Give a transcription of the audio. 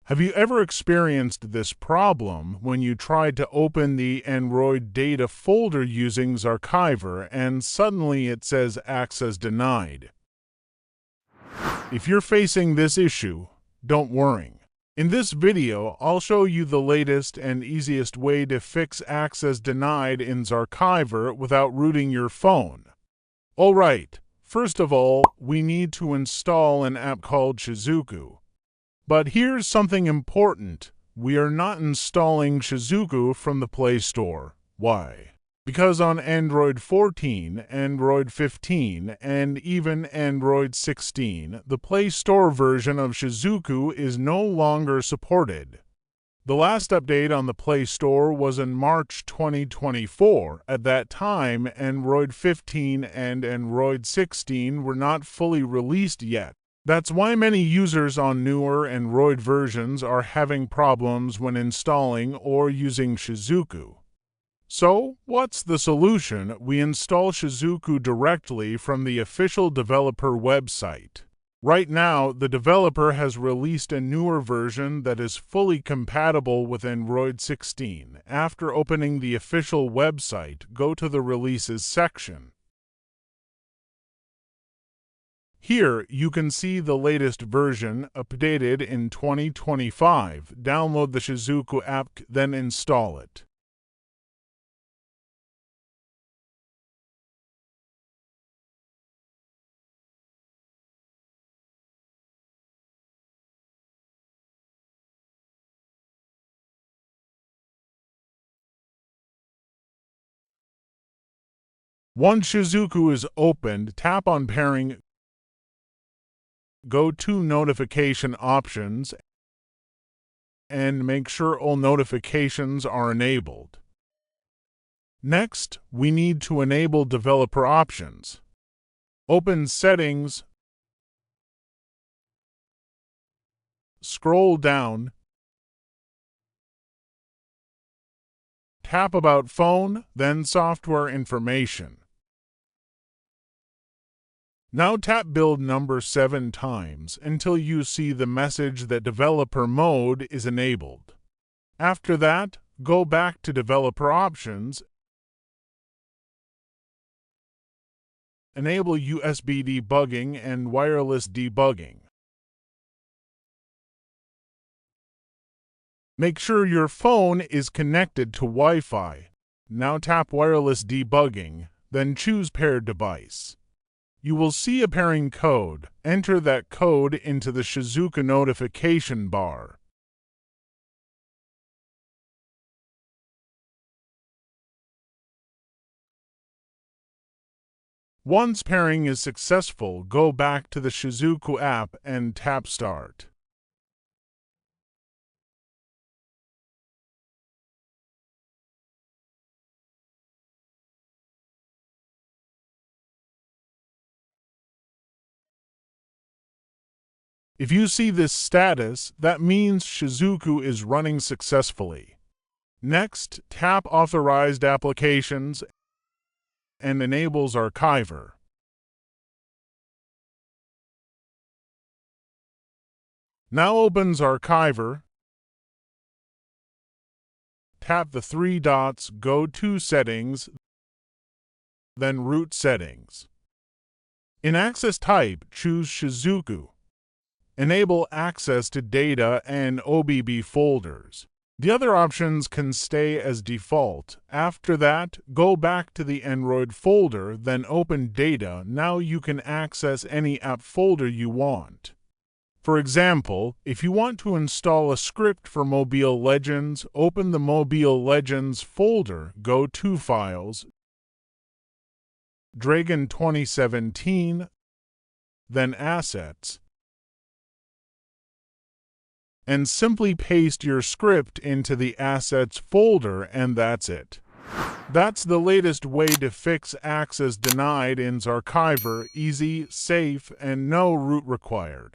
Have you ever experienced this problem when you tried to open the Android data folder using Zarchiver and suddenly it says access denied? If you're facing this issue, don't worry. In this video, I'll show you the latest and easiest way to fix access denied in Zarchiver without rooting your phone. Alright, first of all, we need to install an app called Shizuku. But here's something important. We are not installing Shizuku from the Play Store. Why? Because on Android 14, Android 15, and even Android 16, the Play Store version of Shizuku is no longer supported. The last update on the Play Store was in March 2024. At that time, Android 15 and Android 16 were not fully released yet. That's why many users on newer Android versions are having problems when installing or using Shizuku. So, what's the solution? We install Shizuku directly from the official developer website. Right now, the developer has released a newer version that is fully compatible with Android 16. After opening the official website, go to the Releases section. Here, you can see the latest version, updated in 2025. Download the Shizuku app, then install it. Once Shizuku is opened, tap on Pairing, go to Notification Options, and make sure all notifications are enabled. Next, we need to enable Developer Options. Open Settings, scroll down, tap About Phone, then Software Information. Now tap Build number 7 times until you see the message that Developer Mode is enabled. After that, go back to Developer Options, enable USB debugging and wireless debugging. Make sure your phone is connected to Wi-Fi. Now tap Wireless Debugging, then choose Paired Device. You will see a pairing code. Enter that code into the Shizuku notification bar. Once pairing is successful, go back to the Shizuku app and tap Start. If you see this status, that means Shizuku is running successfully. Next, tap Authorized Applications and enable Zarchiver. Now open Zarchiver, tap the 3 dots, go to Settings, then Root Settings. In Access Type, choose Shizuku. Enable access to data and OBB folders. The other options can stay as default. After that, go back to the Android folder, then open Data. Now you can access any app folder you want. For example, if you want to install a script for Mobile Legends, open the Mobile Legends folder, go to Files, Dragon 2017, then Assets, and simply paste your script into the Assets folder, and that's it. That's the latest way to fix access denied in Zarchiver. Easy, safe, and no root required.